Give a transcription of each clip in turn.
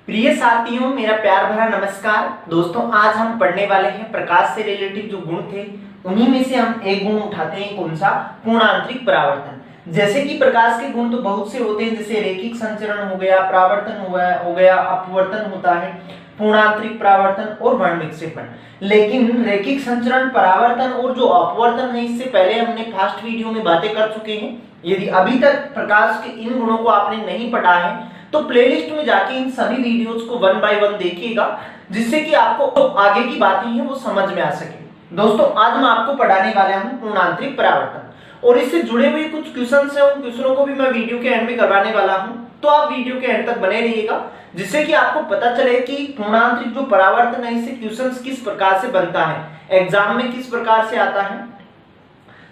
प्रिय साथियों, मेरा प्यार भरा नमस्कार। दोस्तों, आज हम पढ़ने वाले हैं प्रकाश से रिलेटेड जो गुण थे उन्हीं में से हम एक गुण उठाते हैं। कौन सा? पूर्णांतरिक परावर्तन। जैसे कि प्रकाश के गुण तो बहुत से होते हैं, जैसे रेखिक संचरण हो गया, परावर्तन हो गया, अपवर्तन होता है, पूर्णांतरिक परावर्तन और वर्ण विक्षेपण। लेकिन रेखिक संचरण, परावर्तन और जो अपवर्तन है, इससे पहले हमने फर्स्ट वीडियो में बातें कर चुके हैं। यदि अभी तक प्रकाश के इन गुणों को आपने नहीं पढ़ा है तो प्लेलिस्ट में जाके इन सभी वीडियोस को 1 बाय 1 देखिएगा, जिससे कि आपको आगे की बातें हैं वो समझ में आ सके। दोस्तों, आज हम आपको पढ़ाने वाले हैं पूर्णांतरिक परावर्तन और इससे जुड़े हुए कुछ क्वेश्चंस हैं। उन क्वेश्चनों को भी मैं वीडियो के एंड में करवाने वाला हूं, तो आप वीडियो के एंड तक बने रहिएगा, जिससे कि आपको पता चले कि पूर्णांतरिक जो परावर्तन है इससे क्वेश्चंस किस प्रकार से बनता है, एग्जाम में किस प्रकार से आता है।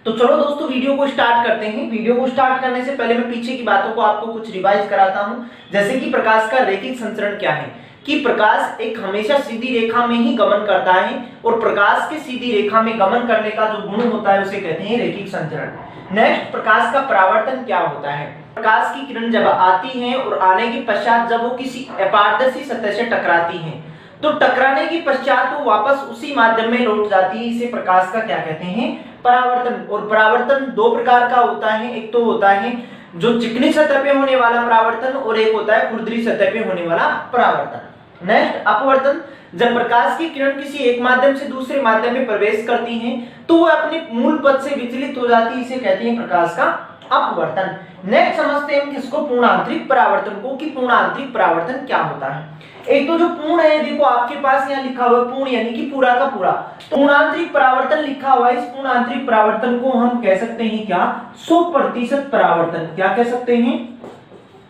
तो चलो दोस्तों, वीडियो को स्टार्ट करते हैं। वीडियो को स्टार्ट करने से पहले मैं पीछे की बातों को आपको कुछ रिवाइज कराता हूं। जैसे कि प्रकाश का रेखिक संचरण क्या है, कि प्रकाश एक हमेशा सीधी रेखा में ही गमन करता है और प्रकाश के सीधी रेखा में गमन करने का जो गुण होता है उसे कहते हैं रेखिक संचरण। नेक्स्ट, प्रकाश का परावर्तन क्या होता है? प्रकाश की किरण जब आती है और आने के पश्चात जब वो किसी अपारदर्शी सतह से टकराती है तो टकराने के पश्चात वो वापस उसी माध्यम में लौट जाती है। इसे प्रकाश का क्या कहते हैं? परावर्तन। और परावर्तन दो प्रकार का होता है, एक तो होता है जो चिकनी सतह पे होने वाला परावर्तन और एक होता है खुरदरी सतह पे होने वाला परावर्तन। नेक्स्ट, अपवर्तन। जब प्रकाश की किरण किसी एक माध्यम से दूसरे माध्यम में प्रवेश करती है तो वह अपने मूल पथ से विचलित हो जाती है, इसे कहते हैं प्रकाश का अपवर्तन। नेक्स्ट समझते हैं किसको? पूर्णांतरिक परावर्तन को, कि पूर्णांतरिक परावर्तन क्या होता है। एक तो जो पूर्ण है, देखो आपके पास यहाँ लिखा हुआ है पूर्ण, यानी कि पूरा का पूरा। तो पूर्णांतरिक परावर्तन लिखा हुआ है, इस पूर्णांतरिक परावर्तन को हम कह सकते हैं क्या? 100% परावर्तन। क्या कह सकते हैं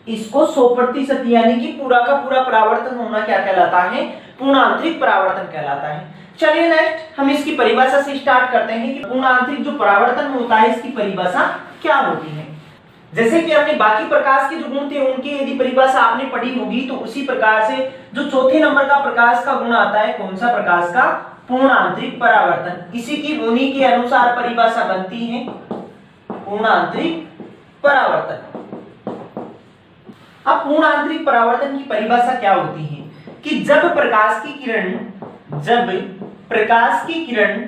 इसको? 100%, यानी कि पूरा का पूरा परावर्तन होना क्या कहलाता है? पूर्णांतरिक परावर्तन कहलाता है। चलिए नेक्स्ट हम इसकी परिभाषा से स्टार्ट करते हैं कि पूर्णांतरिक जो परावर्तन होता है इसकी परिभाषा क्या होती है। जैसे कि हमने बाकी प्रकाश के जो गुण थे उनकी यदि परिभाषा आपने पढ़ी होगी तो उसी प्रकार से जो चौथे नंबर का प्रकाश का गुण आता है, कौन सा? प्रकाश का पूर्णांतरिक परावर्तन। इसी की उन्हीं के अनुसार परिभाषा बनती है पूर्णांतरिक परावर्तन। अब पूर्णांतरिक परावर्तन की परिभाषा क्या होती है कि जब प्रकाश की किरण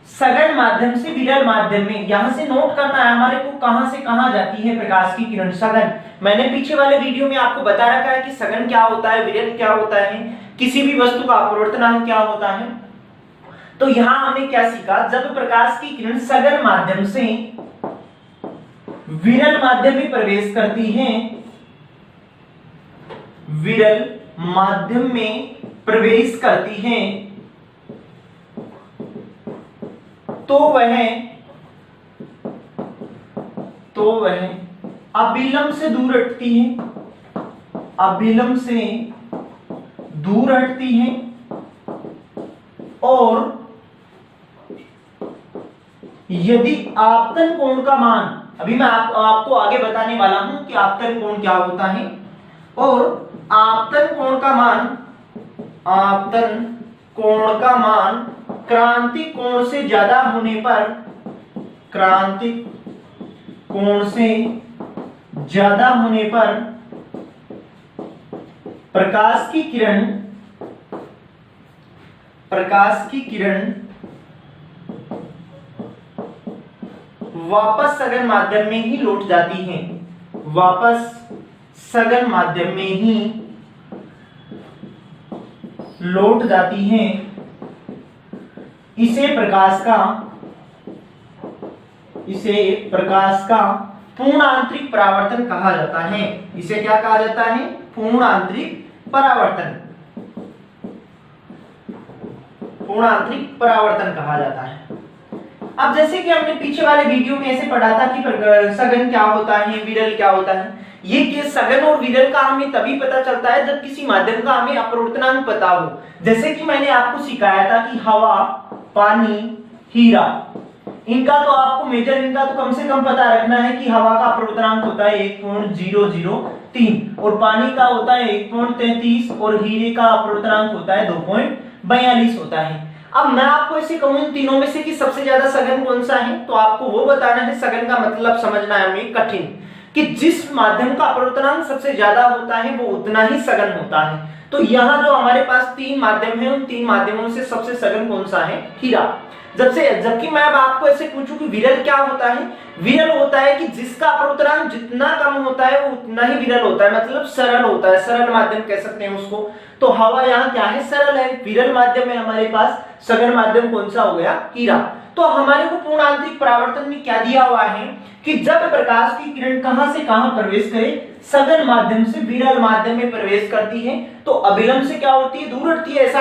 सघन माध्यम से विरल माध्यम में, यहां से नोट करना है हमारे को कहां से कहां जाती है प्रकाश की किरण सघन। मैंने पीछे वाले वीडियो में आपको बता रखा है कि सघन क्या होता है, विरल क्या होता है, किसी भी वस्तु का अपवर्तनांक क्या होता है। तो यहां हमने क्या सीखा? जब प्रकाश की किरण सघन माध्यम से विरल माध्यम में प्रवेश करती है, विरल माध्यम में प्रवेश करती है तो वह अविलंब से दूर हटती है, अविलंब से दूर हटती है और यदि आपतन कोण का मान, अभी मैं आपको आगे बताने वाला हूं कि आपतन कोण क्या होता है, और आपतन कोण का मान क्रांति कोण से ज्यादा होने पर, क्रांतिक कोण से ज्यादा होने पर प्रकाश की किरण वापस सघन माध्यम में ही लौट जाती है, वापस सघन माध्यम में ही लौट जाती है। इसे प्रकाश का पूर्णांतरिक परावर्तन कहा जाता है। इसे क्या कहा जाता है? पूर्णांतरिक परावर्तन। पूर्णांतरिक परावर्तन कहा जाता है। अब जैसे कि हमने पीछे वाले वीडियो में ऐसे पढ़ा था कि सघन क्या होता है, विरल क्या होता है। ये सघन और विरल का हमें तभी पता चलता है जब किसी माध्यम का हमें अपवर्तनांक पता हो। जैसे कि मैंने आपको सिखाया था कि हवा, पानी, हीरा, इनका तो आपको मेजर, इनका तो कम से कम पता रखना है कि हवा का अपवर्तनांक होता है 1.003 और पानी का होता है 1.33 और हीरे का अपवर्तनांक होता है 2.42 होता है। अब मैं आपको ऐसे कहूं इन तीनों में से कि सबसे ज्यादा सघन कौन सा है, तो आपको वो बताना है। सघन का मतलब समझना है हमें कठिन, कि जिस माध्यम का अपवर्तनांक सबसे ज्यादा होता है वो उतना ही सघन होता है। तो यहाँ जो हमारे पास तीन माध्यम है, उन तीन माध्यमों से सबसे सघन कौन सा है? हीरा। जबकि मैं अब आपको ऐसे पूछूं कि विरल क्या होता है? विरल होता है कि जिसका अपवर्तनांक जितना कम होता है वो उतना ही विरल होता है, मतलब सरल होता है, सरल माध्यम कह सकते हैं उसको। तो हवा यहाँ क्या है? सरल है। विरल माध्यम है हमारे पास, सघन माध्यम कौन सा हो गया? हीरा। तो हमारे को पूर्ण आंतरिक परावर्तन में क्या दिया हुआ है कि जब प्रकाश की किरण कहां से कहां प्रवेश करे, सघन माध्यम से विरल माध्यम में प्रवेश करती है तो अभिलंब से क्या होती है? दूर हटती है। ऐसा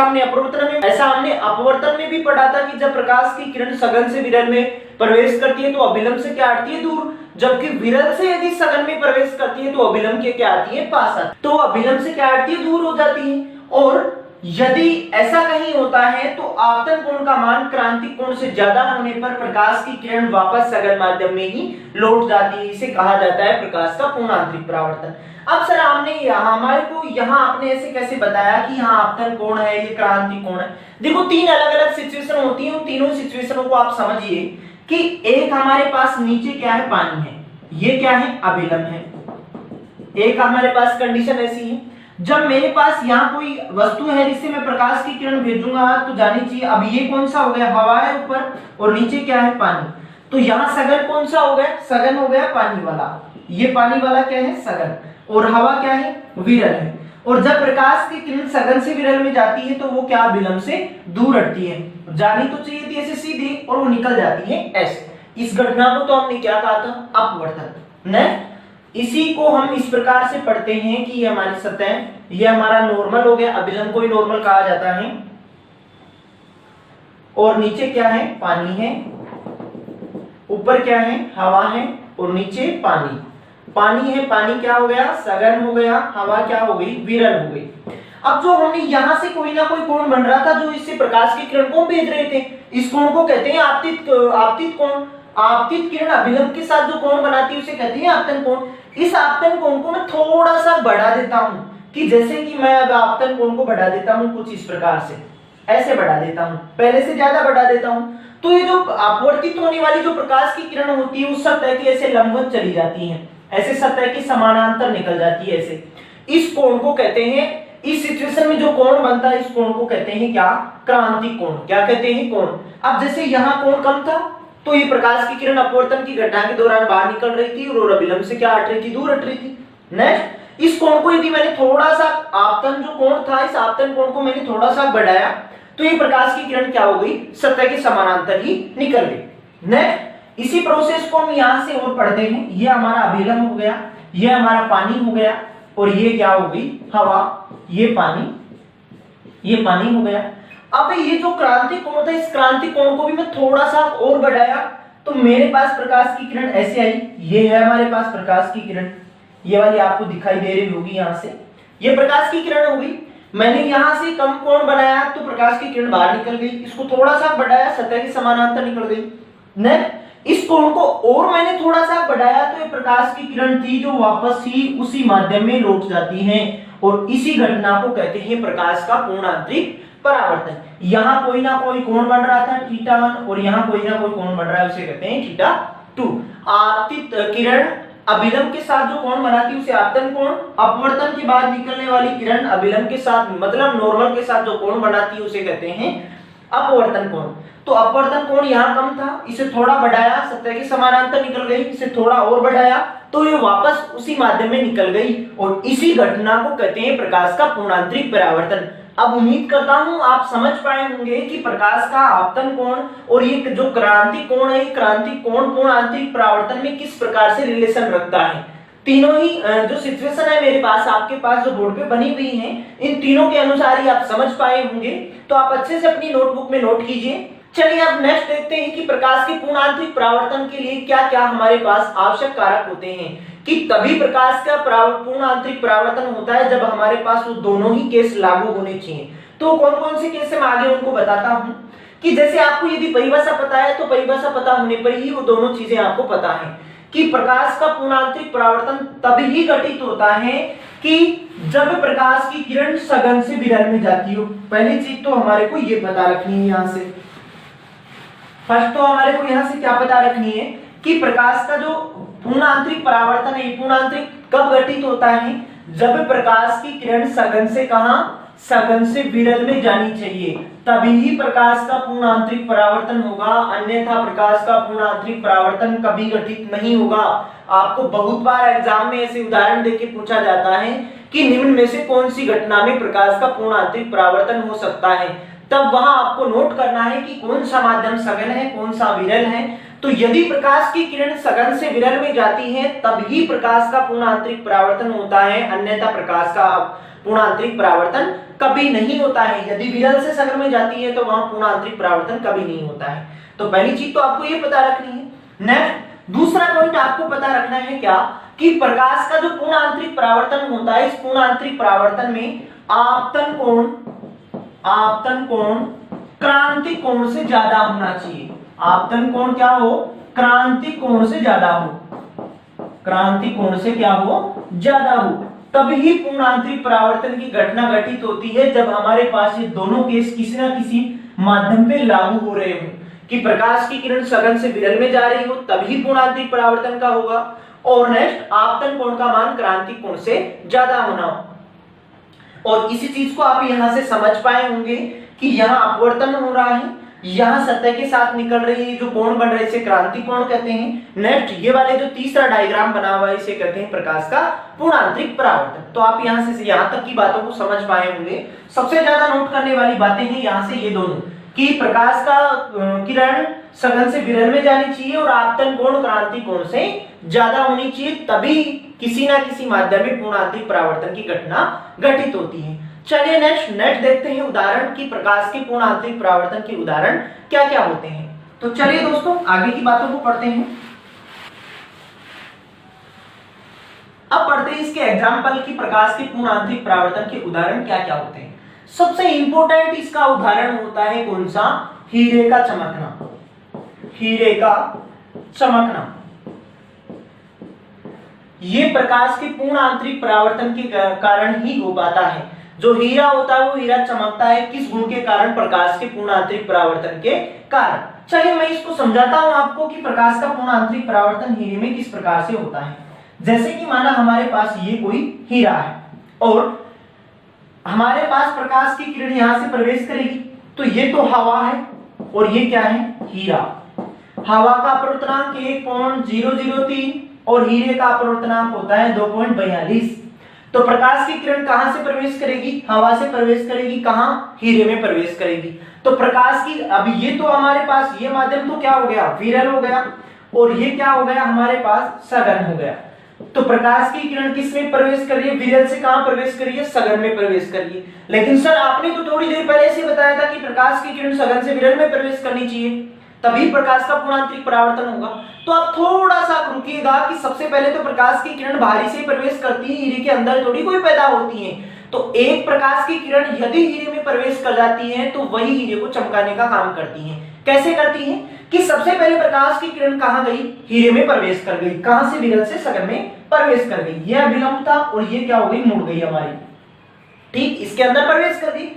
हमने अपवर्तन में भी पढ़ा था कि जब प्रकाश की किरण सघन से विरल में प्रवेश करती है तो अभिलंब से क्या हटती है? दूर। जबकि विरल से यदि सघन में प्रवेश करती है तो अभिलंब के क्या आती है? पास आती है। तो अभिलंब से क्या हटती है? दूर हो जाती है। और यदि ऐसा कहीं होता है तो आपतन कोण का मान क्रांतिक कोण से ज्यादा होने पर प्रकाश की किरण वापस सघन माध्यम में ही लौट जाती है। इसे कहा जाता है प्रकाश का पूर्ण आंतरिक परावर्तन। अब सर हमारे को यहाँ आपने ऐसे कैसे बताया कि यहाँ आपतन कोण है, ये क्रांतिक कोण है? देखो तीन अलग अलग सिचुएशन होती है, उन तीनों सिचुएशनों को आप समझिए कि एक हमारे पास नीचे क्या है? पानी है, ये क्या है? अभिलंब है। एक हमारे पास कंडीशन ऐसी है, जब मेरे पास यहाँ कोई वस्तु है जिससे मैं प्रकाश की किरण भेजूंगा तो जानी चाहिए। अब ये कौन सा हो गया? हवा है ऊपर और नीचे क्या है? पानी। तो यहाँ सघन कौन सा हो गया? सघन हो गया पानी वाला। ये पानी वाला क्या है? सघन। और हवा क्या है? विरल है। और जब प्रकाश की किरण सघन से विरल में जाती है तो वो क्या? विलंब से दूर हटती है। जानी तो चाहिए थी ऐसे सीधी और वो निकल जाती है ऐसे। इस घटना को तो हमने क्या कहा था? अपवर्तन। नेक्स्ट इसी को हम इस प्रकार से पढ़ते हैं कि ये हमारी सतह, ये हमारा नॉर्मल हो गया, अभिलंब को ही नॉर्मल कहा जाता है। और नीचे क्या है? पानी है। ऊपर क्या है? हवा है। और नीचे पानी। पानी है, पानी क्या हो गया? सघन हो गया। हवा क्या हो गई? विरल हो गई। अब जो हमने यहां से कोई ना कोई कोण बन रहा था जो इससे प्रकाश की किरण को भेज रहे थे, इस कोण को कहते हैं आपतित कोण। आपतित किरण अभिलंब के साथ जो कोण बनाती है उसे कहते हैं आपतन कोण। इस आपतन कोण को मैं थोड़ा सा बढ़ा देता हूं कि जैसे कि मैं अब आपतन कोण को बढ़ा देता हूं कुछ इस प्रकार से, ऐसे बढ़ा देता हूं, पहले से ज्यादा बढ़ा देता हूं। तो ये जो अपवर्तित होने वाली जो प्रकाश की किरण होती है उस सतह की ऐसे लंबवत चली जाती है, ऐसे सतह की समानांतर निकल जाती है ऐसे। इस कोण को कहते हैं, इस सिचुएशन में जो कोण बनता है इस कोण को कहते हैं क्या? क्रांतिक कोण। क्या कहते हैं? कोण। अब जैसे यहाँ कोण कम था तो ये प्रकाश की किरण अपवर्तन की घटना के दौरान बाहर निकल रही थी और अभिलंब से क्या हट रही थी? दूर हट रही थी। नेक्स्ट इस कोण को यदि मैंने थोड़ा सा, आपतन जो कोण था इस आपतन कोण को मैंने थोड़ा सा बढ़ाया तो ये प्रकाश की किरण क्या हो गई? सतह के समानांतर ही निकल गई। नेक्स्ट इसी प्रोसेस को हम यहां से और पढ़ते हैं। ये हमारा अभिलंब हो गया, ये हमारा पानी हो गया और ये क्या हो गई? हवा। ये पानी हो गया। अब ये जो क्रांतिक कोण था इस क्रांतिक कोण को भी मैं थोड़ा सा और बढ़ाया तो मेरे पास प्रकाश की किरण ऐसे आई। ये है हमारे पास प्रकाश की किरण, ये वाली आपको दिखाई दे रही होगी यहाँ से। ये प्रकाश की किरण हो गई। मैंने यहाँ से कम कोण बनाया तो प्रकाश की किरण बाहर निकल गई, इसको थोड़ा सा बढ़ाया, सतह के समानांतर निकल गई। नेक्स्ट इस कोण को और मैंने थोड़ा सा बढ़ाया तो ये प्रकाश की किरण थी जो वापस ही उसी माध्यम में लौट जाती है और इसी घटना को कहते हैं प्रकाश का पूर्ण आंतरिक परावर्तन। यहाँ कोई ना कोई कोण बन रहा था θ1 और यहाँ कोई ना कोई कोण बन रहा है उसे कहते हैं θ2। आपतित किरण अभिलंब के साथ जो कोण बनाती है उसे आपतन कोण, अपवर्तन के बाद निकलने वाली किरण अभिलंब के साथ मतलब नॉर्मल के साथ जो कोण बनाती है उसे कहते हैं अपवर्तन कोण। तो अपवर्तन कोण यहाँ कम था, इसे थोड़ा बढ़ाया, सतह के समानांतर निकल गई, इसे थोड़ा और बढ़ाया तो ये वापस उसी माध्यम में निकल गई और इसी घटना को कहते हैं प्रकाश का पूर्णांतरिक परावर्तन। अब उम्मीद करता हूं आप समझ पाए होंगे कि प्रकाश का आपतन कोण और ये जो क्रांतिक कोण है, क्रांतिक कोण पूर्ण आंतरिक परावर्तन में किस प्रकार से रिलेशन रखता है। तीनों ही जो सिचुएशन है मेरे पास, आपके पास जो बोर्ड पे बनी हुई है, इन तीनों के अनुसार ही आप समझ पाए होंगे। तो आप अच्छे से अपनी नोटबुक में नोट कीजिए। चलिए अब नेक्स्ट देखते हैं कि प्रकाश के पूर्ण आंतरिक परावर्तन के लिए क्या क्या हमारे पास आवश्यक कारक होते हैं। कि तभी प्रकाश का पूर्ण आंतरिक परावर्तन होता है जब हमारे पास वो दोनों ही केस लागू होने चाहिए। तो कौन कौन से केस मैं आगे उनको बताता हूं। कि जैसे आपको यदि परिभाषा पता है तो परिभाषा पता होने पर ही वो दोनों चीजें आपको पता है कि प्रकाश का पूर्ण आंतरिक परावर्तन तभी घटित होता है कि जब प्रकाश की किरण सघन से विरल में जाती हो। पहली चीज तो हमारे को ये पता रखनी है, यहां से फर्स्ट तो हमारे को यहां से क्या पता रखनी है कि प्रकाश का जो पूर्ण आंतरिक परावर्तन है, पूर्ण आंतरिक कब घटित होता है जब प्रकाश की किरण सघन से कहां, सघन से विरल में जानी चाहिए, तभी ही प्रकाश का पूर्ण आंतरिक परावर्तन होगा, अन्यथा प्रकाश का पूर्ण आंतरिक परावर्तन कभी घटित नहीं होगा। आपको बहुत बार एग्जाम में ऐसे उदाहरण देके पूछा जाता है कि निम्न में से कौन सी घटना में प्रकाश का पूर्ण आंतरिक परावर्तन हो सकता है, तब वहां आपको नोट करना है कि कौन सा माध्यम सघन है, कौन सा विरल है। तो यदि प्रकाश की किरण सघन से विरल में जाती है तभी प्रकाश का पूर्ण आंतरिक परावर्तन होता है, अन्यथा प्रकाश का पूर्ण आंतरिक परावर्तन कभी नहीं होता है। यदि विरल से सघन में जाती है तो वहां पूर्ण आंतरिक परावर्तन कभी नहीं होता है। तो पहली चीज तो आपको ये पता रखनी है। नेक्स्ट दूसरा पॉइंट आपको पता रखना है क्या, कि प्रकाश का जो पूर्ण आंतरिक परावर्तन होता है, इस पूर्ण आंतरिक परावर्तन में आपतन कोण क्रांति कोण से ज्यादा होना चाहिए। आपतन कोण क्या हो, क्रांति कोण से ज्यादा हो, क्रांति कोण से क्या हो, ज्यादा हो, तभी पूर्ण आंतरिक परावर्तन की घटना घटित होती है। जब हमारे पास ये दोनों केस किसी ना किसी माध्यम पे लागू हो रहे हो, कि प्रकाश की किरण सघन से विरल में जा रही हो तभी पूर्ण आंतरिक परावर्तन का होगा, और नेक्स्ट आपतन कोण का मान क्रांति कोण से ज्यादा होना हो। और इसी चीज को आप यहां से समझ पाए होंगे कि यहाँ अपवर्तन हो रहा है, यहाँ सतह के साथ निकल रही है जो कोण बन रहे हैं इसे क्रांति कोण कहते हैं। नेक्स्ट ये वाले जो तीसरा डायग्राम बना हुआ है इसे कहते हैं प्रकाश का पूर्ण आंतरिक परावर्तन। तो आप यहाँ से यहाँ तक की बातों को समझ पाए होंगे। सबसे ज्यादा नोट करने वाली बातें हैं यहाँ से ये दोनों, कि प्रकाश का किरण सघन से विरल में जानी चाहिए और आपतन कोण क्रांति कोण से ज्यादा होनी चाहिए, तभी किसी ना किसी माध्यम में पूर्ण आंतरिक परावर्तन की घटना घटित होती है। चलिए नेक्स्ट देखते हैं उदाहरण की प्रकाश के पूर्ण आंतरिक परावर्तन के उदाहरण क्या क्या होते हैं। तो चलिए दोस्तों आगे की बातों को पढ़ते हैं। अब पढ़ते हैं इसके एग्जाम्पल की प्रकाश के पूर्ण आंतरिक परावर्तन के उदाहरण क्या क्या होते हैं। सबसे इंपॉर्टेंट इसका उदाहरण होता है कौन सा, हीरे का चमकना। हीरे का चमकना ये प्रकाश के पूर्ण आंतरिक परावर्तन के कारण ही हो पाता है। जो हीरा होता है वो हीरा चमकता है किस गुण के कारण, प्रकाश के पूर्ण आंतरिक परावर्तन के कारण। चलिए मैं इसको समझाता हूं आपको कि प्रकाश का पूर्ण आंतरिक परावर्तन हीरे में किस प्रकार से होता है। जैसे कि माना हमारे पास ये कोई हीरा है और हमारे पास प्रकाश की किरण यहां से प्रवेश करेगी, तो ये तो हवा है और ये क्या है, हीरा। हवा का अपवर्तनांक 1.003 और हीरे का अपवर्तनांक होता है 2.42। तो प्रकाश की किरण कहां से प्रवेश करेगी, हवा से प्रवेश करेगी, कहां, हीरे में प्रवेश करेगी। तो प्रकाश की अब ये तो हमारे पास ये माध्यम तो क्या हो गया, विरल हो गया, और ये क्या हो गया हमारे पास सघन हो गया। तो प्रकाश की किरण किस में प्रवेश कर रही है, विरल से कहां प्रवेश कर रही है, सघन में प्रवेश कर रही है। लेकिन सर आपने तो थोड़ी देर पहले से बताया था कि प्रकाश की किरण सघन से विरल में प्रवेश करनी चाहिए तभी प्रकाश का पूर्ण आंतरिक परावर्तन होगा। तो आप थोड़ा सा रुकिएगा कि सबसे पहले तो प्रकाश की किरण बाहरी से प्रवेश करती है, हीरे के अंदर थोड़ी कोई पैदा होती है। तो एक प्रकाश की किरण यदि हीरे में प्रवेश कर जाती है तो वही हीरे को चमकाने का काम करती है। कैसे करती है कि सबसे पहले प्रकाश की किरण कहां गई, हीरे में प्रवेश कर गई, कहां से, विरल से सघन में प्रवेश कर गई। यह विलंब था और ये क्या हो गई, मुड़ गई हमारी, ठीक, इसके अंदर प्रवेश कर गई।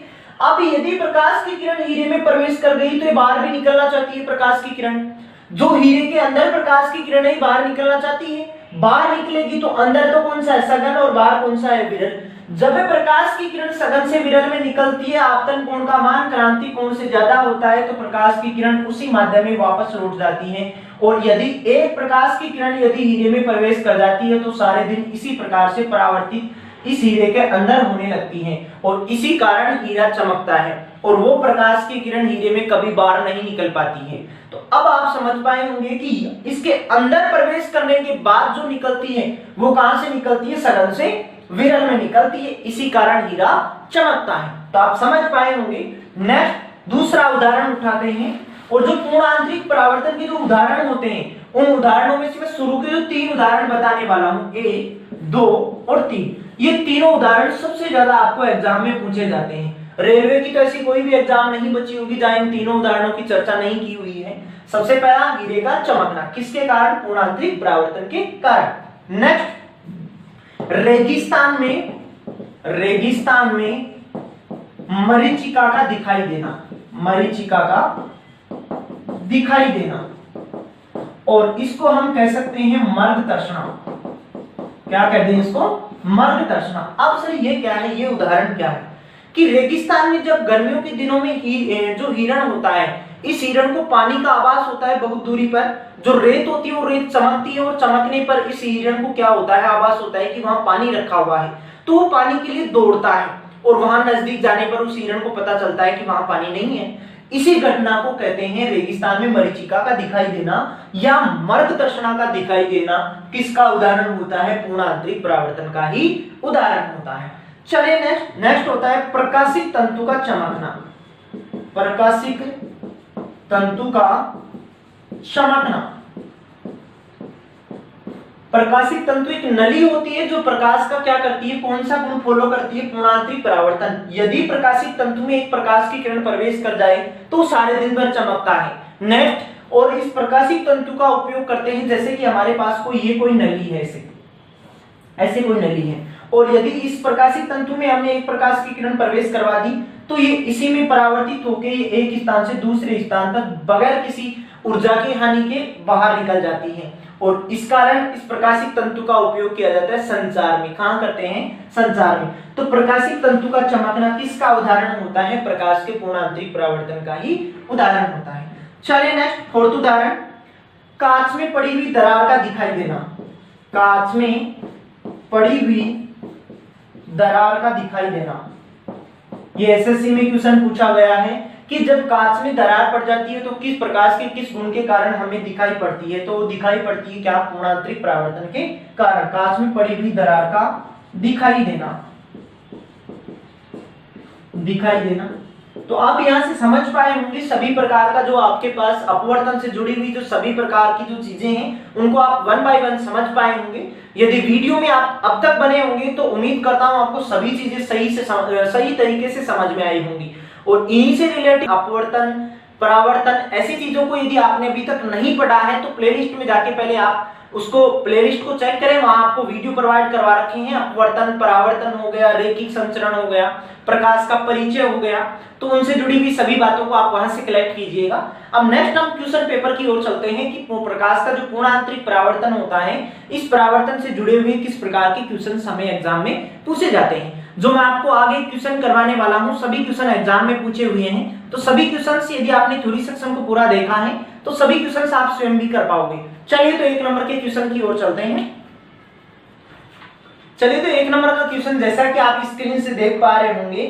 अब यदि प्रकाश की किरण हीरे में प्रवेश कर गई तो ये बाहर भी निकलना चाहती है। प्रकाश की किरण जो हीरे के अंदर प्रकाश की किरण है बाहर निकलना चाहती है, बाहर निकलेगी तो अंदर तो कौन सा है, सघन, और बाहर कौन सा है, विरल। जब प्रकाश की किरण सघन से विरल में निकलती है, आपतन कोण का मान क्रांति कोण से ज्यादा होता है, तो प्रकाश की किरण उसी माध्यम में वापस लौट जाती है। और यदि एक प्रकाश की किरण यदि हीरे में प्रवेश कर जाती है तो सारे दिन इसी प्रकार से परावर्तित इस हीरे के अंदर होने लगती हैं और इसी कारण हीरा चमकता है और वो प्रकाश की किरण हीरे में कभी बाहर नहीं निकल पाती है। तो अब आप समझ पाए होंगे कि इसके अंदर प्रवेश करने के बाद जो निकलती है वो कहां से निकलती है, सघन से विरल में निकलती है, इसी कारण हीरा चमकता है। तो आप समझ पाए होंगे। नेक्स्ट दूसरा उदाहरण उठाते हैं, और जो पूर्ण आंतरिक परावर्तन के जो उदाहरण होते हैं उन उदाहरणों में से मैं शुरू के जो 3 उदाहरण बताने वाला हूं, 1, 2 और 3, ये तीनों उदाहरण सबसे ज्यादा आपको एग्जाम में पूछे जाते हैं। रेलवे की तो ऐसी कोई भी एग्जाम नहीं बची होगी जहां इन तीनों उदाहरणों की चर्चा नहीं की हुई है। सबसे पहला हीरे का चमकना, किसके कारण, पूर्ण आंतरिक परावर्तन के कारण। नेक्स्ट रेगिस्तान में मरीचिका का दिखाई देना, मरीचिका का दिखाई देना, और इसको हम कह सकते हैं मर्ग तर्षणा। क्या कहते हैं इसको, मर्गतर्षणा। अब सर ये क्या है, ये उदाहरण क्या है कि रेगिस्तान में जब गर्मियों के दिनों में जो हिरण होता है, इस हिरण को पानी का आभास होता है बहुत दूरी पर, जो रेत होती है वो रेत चमकती है और चमकने पर इस हिरण को क्या होता है, आभास होता है कि वहां पानी रखा हुआ है, तो वो पानी के लिए दौड़ता है और वहां नजदीक जाने पर उस हिरण को पता चलता है कि वहां पानी नहीं है। इसी घटना को कहते हैं रेगिस्तान में मरीचिका का दिखाई देना या मर्गतर्षणा का दिखाई देना। किसका उदाहरण होता है, पूर्ण आंतरिक परावर्तन का ही उदाहरण होता है। चलिए नेक्स्ट होता है प्रकाशिक तंतु का चमकना। प्रकाशिक तंतु का चमकना। प्रकाशिक तंतु एक नली होती है जो प्रकाश का क्या करती है, कौन सा गुण फॉलो करती है, पूर्णांतरिक परावर्तन। यदि प्रकाशिक तंतु में एक प्रकाश की किरण प्रवेश कर जाए तो सारे दिन भर चमकता है। नेक्स्ट, और इस प्रकाशिक तंतु का उपयोग करते हैं, जैसे कि हमारे पास कोई नली है, ऐसे कोई नली है और यदि इस प्रकाशिक तंतु में हमने एक प्रकाश की किरण प्रवेश करवा दी तो ये इसी में परावर्तित होकर एक स्थान से दूसरे स्थान तक बगैर किसी ऊर्जा की हानि के बाहर निकल जाती है और इस कारण इस प्रकाशिक तंतु का उपयोग किया जाता है संचार में। कहां करते हैं, संचार में। तो प्रकाशिक तंतु का चमकना किसका उदाहरण होता है, प्रकाश के पूर्ण आंतरिक परावर्तन का ही उदाहरण होता है। चलिए नेक्स्ट, फोर्थ उदाहरण, कांच में पड़ी हुई दरार का दिखाई देना। कांच में पड़ी हुई दरार का दिखाई देना। ये एसएससी में क्वेश्चन पूछा गया है कि जब कांच में दरार पड़ जाती है तो किस प्रकाश के किस गुण के कारण हमें दिखाई पड़ती है, तो दिखाई पड़ती है क्या, पूर्णांतरिक परावर्तन के कारण। कांच में पड़ी हुई दरार का दिखाई देना, दिखाई देना। तो आप यहां से समझ पाए होंगे सभी प्रकार का जो आपके पास अपवर्तन से जुड़ी हुई जो सभी प्रकार की जो चीजें हैं उनको आप वन बाय वन समझ पाए होंगे। यदि वीडियो में आप अब तक बने होंगे तो उम्मीद करता हूं आपको सभी चीजें सही तरीके से समझ में आई होंगी। और इन्हीं से रिलेटेड अपवर्तन, परावर्तन, ऐसी चीजों को यदि आपने अभी तक नहीं पढ़ा है तो प्लेलिस्ट में जाके पहले आप उसको प्लेलिस्ट को चेक करें, वहां आपको वीडियो प्रोवाइड करवा रखे हैं। अपवर्तन, परावर्तन हो गया, रेखिक संचरण हो गया, प्रकाश का परिचय हो गया, तो उनसे जुड़ी हुई सभी बातों को आप वहां से कलेक्ट कीजिएगा। अब नेक्स्ट हम क्वेश्चन पेपर की ओर चलते हैं कि प्रकाश का जो पूर्ण आंतरिक परावर्तन होता है, इस परावर्तन से जुड़े हुए किस प्रकार के क्वेश्चन हमें एग्जाम में पूछे जाते हैं। जो मैं आपको आगे क्वेश्चन करवाने वाला हूं सभी क्वेश्चन एग्जाम में पूछे हुए हैं, तो सभी क्वेश्चन यदि आपने थ्योरी सेक्शन को पूरा देखा है तो सभी क्वेश्चन आप स्वयं भी कर पाओगे। चलिए तो एक नंबर के क्वेश्चन की ओर चलते हैं। चलिए तो एक नंबर का क्वेश्चन, जैसा कि आप स्क्रीन से देख पा रहे होंगे,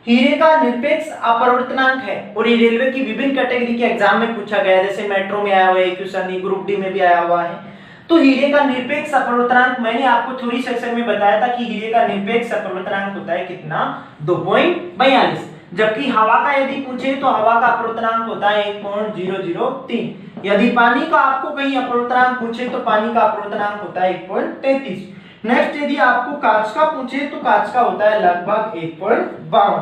हीरे का निरपेक्ष अपवर्तनांक है और ये रेलवे की विभिन्न कैटेगरी के एग्जाम में पूछा गया है, जैसे मेट्रो में आया हुआ है क्वेश्चन, ग्रुप डी में भी आया हुआ है। तो हीरे का निरपेक्ष अपवर्तनांक मैंने आपको थ्योरी सेक्शन में बताया था कि हीरे का निरपेक्ष अपवर्तनांक होता है कितना, 2.42। जबकि हवा का यदि पूछे तो हवा का अपवर्तनांक होता है 1.003। यदि पानी का आपको कहीं अपवर्तनांक पूछे तो पानी का अपवर्तनांक होता है 1.33। नेक्स्ट यदि आपको कांच का पूछे तो कांच का होता है लगभग 1.52।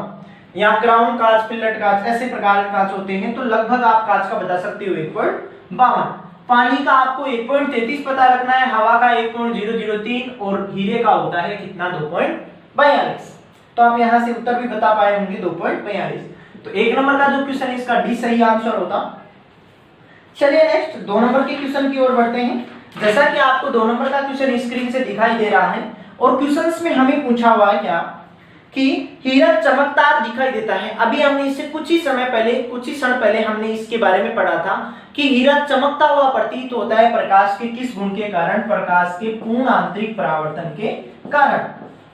यहाँ क्राउन कांच, फिलेट कांच, ऐसे प्रकार के कांच होते हैं, तो लगभग आप कांच का बता सकते हो 1.52। पानी का आपको 1.33 पता रखना है, हवा का 1.003 और हीरे का होता है कितना, 2.42। तो आप यहां से उत्तर भी बता पाए होंगे 2.42। तो एक नंबर का जो क्वेश्चन है इसका डी सही आंसर होता। चलिए नेक्स्ट 2 नंबर के क्वेश्चन की ओर बढ़ते हैं। जैसा कि आपको 2 नंबर का क्वेश्चन स्क्रीन से दिखाई दे रहा है और क्वेश्चंस में हमें पूछा हुआ है क्या कि हीरा चमकदार दिखाई देता है। अभी हमने इससे कुछ ही क्षण पहले हमने इसके बारे में पढ़ा था कि हीरा चमकता हुआ प्रतीत होता है प्रकाश के किस गुण के कारण, प्रकाश के पूर्ण आंतरिक परावर्तन के कारण।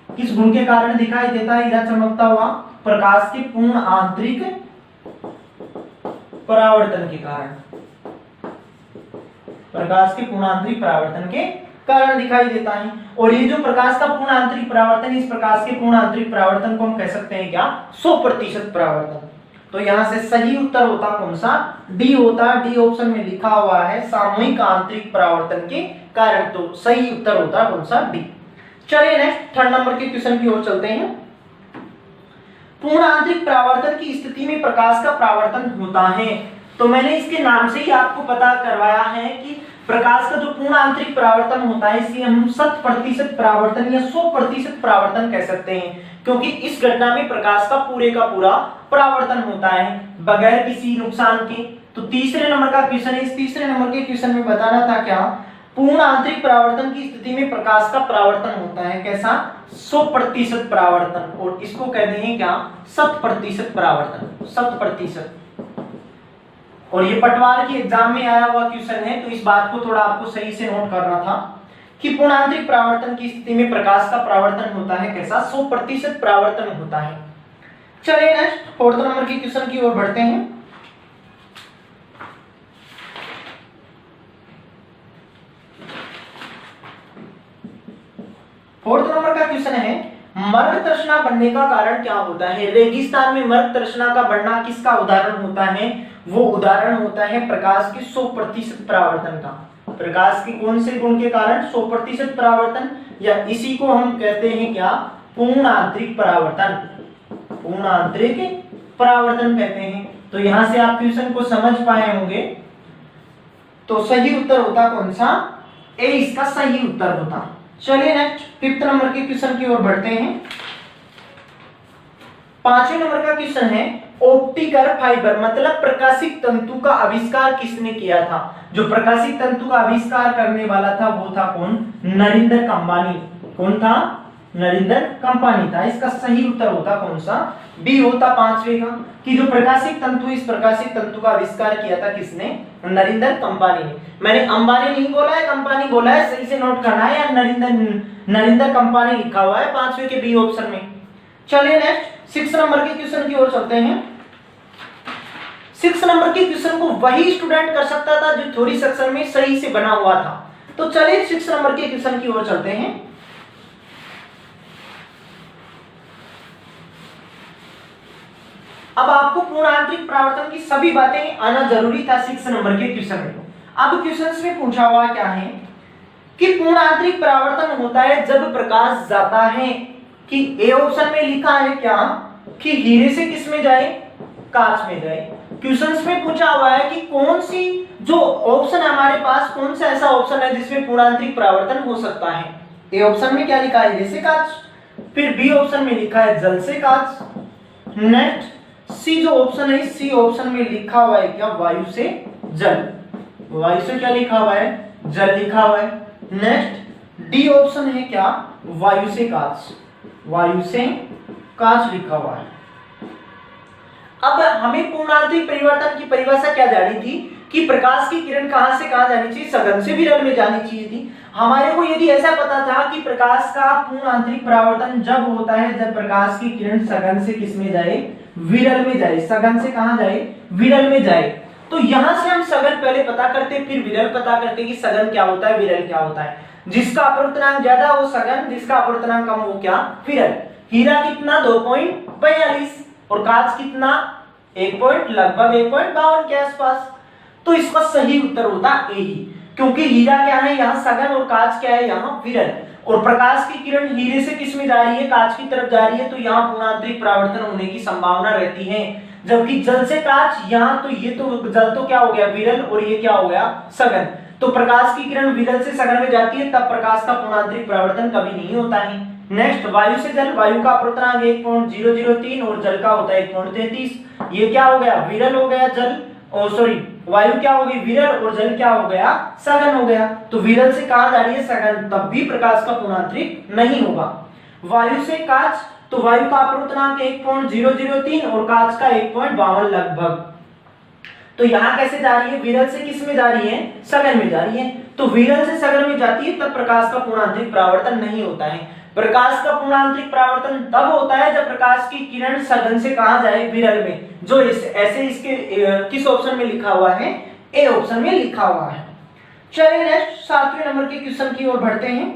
किस गुण के कारण दिखाई देता है हीरा चमकता हुआ, प्रकाश के पूर्ण आंतरिक परावर्तन के कारण। प्रकाश के पूर्ण आंतरिक परावर्तन के कारण दिखाई देता है। और ये जो प्रकाश का पूर्ण आंतरिक परावर्तन, इस प्रकाश के पूर्ण आंतरिक परावर्तन को हम कह सकते हैं क्या, 100% परावर्तन। तो यहां से सही उत्तर होता कौन सा, डी होता। डी ऑप्शन में लिखा हुआ है सामूहिक आंतरिक परावर्तन के कारण, तो सही उत्तर होता कौन सा, डी। चलिए नेक्स्ट 3rd नंबर के क्वेश्चन की ओर चलते हैं। पूर्ण आंतरिक परावर्तन की स्थिति में प्रकाश का परावर्तन होता है। तो मैंने इसके नाम से ही आपको पता करवाया है कि प्रकाश का जो पूर्ण आंतरिक परावर्तन होता है इसे हम 100% परावर्तन या 100% परावर्तन कह सकते हैं, क्योंकि इस घटना में प्रकाश का पूरा परावर्तन होता है बगैर किसी नुकसान के। तो तीसरे नंबर का क्वेश्चन है, इस तीसरे नंबर के क्वेश्चन में बताना था क्या, पूर्ण आंतरिक परावर्तन की स्थिति में प्रकाश का परावर्तन होता है कैसा? 100% परावर्तन, और इसको कहते हैं क्या? 100% परावर्तन, 100%। और ये पटवार की एग्जाम में आया हुआ क्वेश्चन है, तो इस बात को थोड़ा आपको सही से नोट करना था कि पूर्ण आंतरिक परावर्तन की स्थिति में प्रकाश का परावर्तन होता है कैसा? 100% परावर्तन होता है। चलिए नेक्स्ट 4th नंबर के क्वेश्चन की ओर बढ़ते हैं। फोर्थ नंबर का क्वेश्चन है, मर्ग तृष्णा बढ़ने का कारण क्या होता है? रेगिस्तान में मर्ग तृष्णा का बढ़ना किसका उदाहरण होता है? वो उदाहरण होता है प्रकाश के 100% परावर्तन का। प्रकाश के कौन से गुण के कारण? 100% परावर्तन, या इसी को हम कहते हैं क्या? पूर्ण आंतरिक परावर्तन, पूर्ण आंतरिक परावर्तन कहते हैं। तो यहां से आप क्वेश्चन को समझ पाए होंगे। तो सही उत्तर होता कौन सा? ए इसका सही उत्तर होता। चलिए नेक्स्ट 5th नंबर के क्वेश्चन की ओर बढ़ते हैं। 5वें नंबर का क्वेश्चन है, ऑप्टिकल फाइबर मतलब प्रकाशिक तंतु का आविष्कार किसने किया था? जो प्रकाशिक तंतु का आविष्कार करने वाला था वो था कौन? नरेंद्र कंबानी। कौन था? नरेंद्र कंबानी था। इसका सही उत्तर होता कौन सा? बी होता 5वें का, कि जो प्रकाशिक तंतु, इस प्रकाशिक तंतु का आविष्कार किया था किसने? नरेंद्र कंबानी ने। मैंने अंबानी नहीं बोला है, कंबानी बोला है, सही से नोट करना है। या नरेंद्र कंबानी लिखा हुआ है 5वें के बी ऑप्शन में। चलिए नेक्स्ट 6 नंबर के क्वेश्चन की ओर चलते हैं। 6 नंबर के क्वेश्चन को वही स्टूडेंट कर सकता था जो थ्योरी सेक्शन में सही से बना हुआ था। तो चलिए 6 नंबर के क्वेश्चन की ओर चलते हैं। अब आपको पूर्ण आंतरिक परावर्तन की सभी बातें आना जरूरी था 6 नंबर के क्वेश्चन में। अब क्वेश्चन में पूछा हुआ क्या है कि पूर्ण आंतरिक परावर्तन होता है जब प्रकाश जाता है, कि ए ऑप्शन में लिखा है क्या? कि हीरे से किस में जाए? कांच में जाए। क्वेश्चंस में पूछा हुआ है कि कौन सी जो ऑप्शन है हमारे पास, कौन सा ऐसा ऑप्शन है जिसमें पूर्ण आंतरिक परावर्तन हो सकता है? ए ऑप्शन में क्या लिखा है? हीरे से कांच। फिर बी ऑप्शन में लिखा है जल से कांच। नेक्स्ट सी जो ऑप्शन है, सी ऑप्शन में लिखा हुआ है क्या? वायु से जल। वायु से क्या लिखा हुआ है? जल लिखा हुआ है। नेक्स्ट डी ऑप्शन है क्या? वायु से कांच। वायु से कांच लिखा हुआ है। अब हमें पूर्ण आंतरिक परिवर्तन की परिभाषा क्या जानी थी कि प्रकाश की किरण कहां से कहां जानी चाहिए? सघन से विरल में जानी चाहिए थी। हमारे को यदि ऐसा पता था कि प्रकाश का पूर्ण आंतरिक परावर्तन जब होता है जब प्रकाश की किरण सघन से किस में जाए? विरल में जाए। सघन से कहां जाए? विरल में जाए। तो यहां से हम सघन पहले पता करते, फिर विरल पता करते कि सघन क्या होता है, विरल क्या होता है। जिसका अपवर्तनांक ज्यादा वो सघन, जिसका अपवर्तनांक कम वो क्या? विरल। हीरा कितना? 2.42 और कांच कितना? 1 लगभग 1.52 के आसपास। तो इसका सही उत्तर होता ए ही, क्योंकि हीरा क्या है यहाँ सघन और कांच क्या है यहाँ विरल। और प्रकाश की किरण हीरे से किस में जा रही है? कांच की तरफ जा रही है, तो यहाँ पूर्ण आंतरिक परावर्तन होने की संभावना रहती है। जबकि जल से कांच, यहाँ तो ये तो जल तो क्या हो गया? विरल, और ये क्या हो गया? सघन। तो प्रकाश की किरण विरल से सघन में जाती है, तब प्रकाश का पूर्ण आंतरिक परावर्तन कभी नहीं होता है। नेक्स्ट वायु से जल, वायु का अपवर्तनांक 1.003 और जल का होता है 1.33। ये क्या हो गया? विरल हो गया जल, और सॉरी वायु क्या हो गई? विरल, और जल क्या हो गया? सघन हो गया। तो विरल से कहां जा रही है? सघन, तब भी प्रकाश का पूर्ण आंतरिक नहीं होगा। वायु से कांच, तो वायु का अपवर्तनांक 1.003 और कांच का 1.52 लगभग। तो यहाँ कैसे जा रही है? विरल से किस में जा रही है? सघन में जा रही है। तो विरल से सघन में जाती है तब प्रकाश का पूर्ण आंतरिक परावर्तन नहीं होता है। प्रकाश का पूर्ण आंतरिक परावर्तन तब होता है जब प्रकाश की किरण सघन से कहां जाए? विरल में। जो ऐसे इसके किस ऑप्शन में लिखा हुआ है? ए ऑप्शन में लिखा हुआ है। चलिए नेक्स्ट 7वें नंबर के क्वेश्चन की ओर बढ़ते हैं।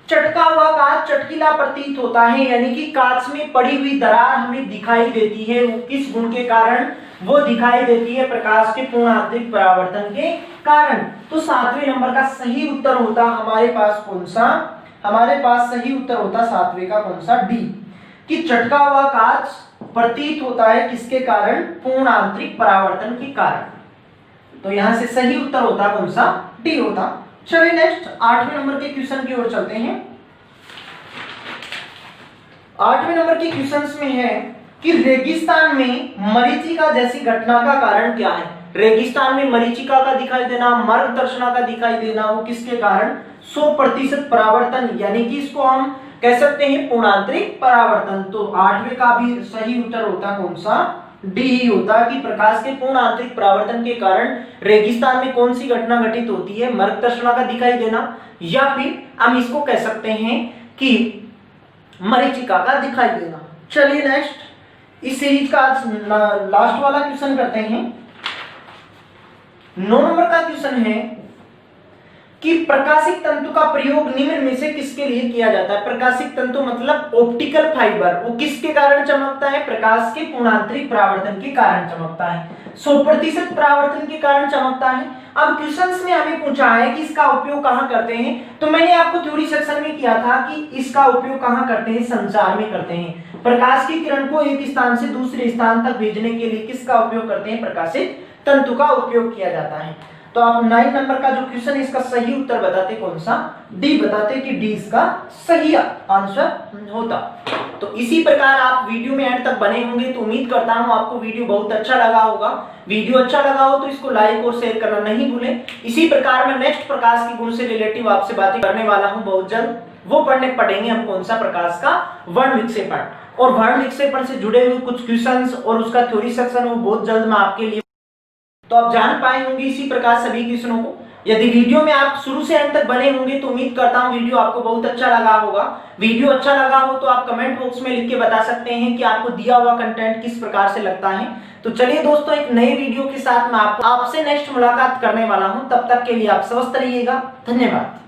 चटका हुआ कांच चटकीला प्रतीत होता है, यानी कि कांच में पड़ी हुई दरार हमें दिखाई देती है। वो किस गुण के कारण वो दिखाई देती है? प्रकाश के पूर्ण आंतरिक परावर्तन के कारण। तो 7वें नंबर का सही उत्तर होता हमारे पास कौन सा? हमारे पास सही उत्तर होता 7वें का कौन सा? डी, कि चटका हुआ कांच प्रतीत होता है किसके कारण? पूर्ण आंतरिक परावर्तन के कारण। तो यहां से सही उत्तर होता कौन सा? डी होता। चलिए नेक्स्ट 8वें नंबर के क्वेश्चन की ओर चलते हैं। 8वें नंबर के क्वेश्चन में है कि रेगिस्तान में मरीचिका जैसी घटना का कारण क्या है? रेगिस्तान में मरीचिका का दिखाई देना, मार्गदर्शना का दिखाई देना, वो किसके कारण? 100% परावर्तन, यानी कि इसको हम कह सकते हैं पूर्णांतरिक परावर्तन। तो 8वें का भी सही उत्तर होता कौन सा? डी ही होता कि प्रकाश के पूर्ण आंतरिक परावर्तन के कारण रेगिस्तान में कौन सी घटना घटित होती है? मार्गदर्शना का दिखाई देना, या फिर हम इसको कह सकते हैं कि मरीचिका का दिखाई देना। चलिए नेक्स्ट इस सीरीज का लास्ट वाला क्वेश्चन करते हैं। 9 नंबर का क्वेश्चन है कि प्रकाशिक तंतु का प्रयोग निम्न में से किसके लिए किया जाता है? प्रकाशिक तंतु मतलब ऑप्टिकल फाइबर, वो किसके कारण चमकता है? प्रकाश के पूर्णांतरिक परावर्तन के कारण चमकता है, 100% परावर्तन के कारण चमकता है। अब क्वेश्चंस में हमें पूछा है कि इसका उपयोग कहां करते हैं, तो मैंने आपको थ्योरी सेक्शन में किया था कि इसका उपयोग कहां करते हैं? संचार में करते हैं। प्रकाश की किरण को एक स्थान से दूसरे स्थान तक भेजने के लिए किसका उपयोग करते हैं? प्रकाशिक तंतु का उपयोग किया जाता है। तो आप 9 नंबर का जो क्वेश्चन है इसका सही उत्तर बताते कौन सा? डी बताते कि डी इसका सही आंसर होता। तो इसी प्रकार आप वीडियो में एंड तक बने होंगे, तो उम्मीद करता हूं आपको वीडियो बहुत अच्छा लगा होगा। वीडियो अच्छा लगा हो तो इसको लाइक और शेयर करना नहीं भूलें। इसी प्रकार मैं नेक्स्ट प्रकाश की गुण से रिलेटिव आपसे बातें करने वाला हूं बहुत जल्द। वो पढ़ेंगे हम कौन सा? प्रकाश का वर्ण विक्षेपण, और वर्ण विक्षेपण से जुड़े हुए कुछ क्वेश्चंस और उसका थ्योरी सेक्शन वो बहुत जल्द मैं आपके लिए, तो आप जान पाए होंगे इसी प्रकार सभी क्वेश्चनों को। यदि वीडियो में आप शुरू से अंत तक बने होंगे तो उम्मीद करता हूं वीडियो आपको बहुत अच्छा लगा होगा। वीडियो अच्छा लगा हो तो आप कमेंट बॉक्स में लिख के बता सकते हैं कि आपको दिया हुआ कंटेंट किस प्रकार से लगता है। तो चलिए दोस्तों, एक नए वीडियो के साथ मैं आपसे नेक्स्ट मुलाकात करने वाला हूं। तब तक के लिए आप स्वस्थ रहिएगा। धन्यवाद।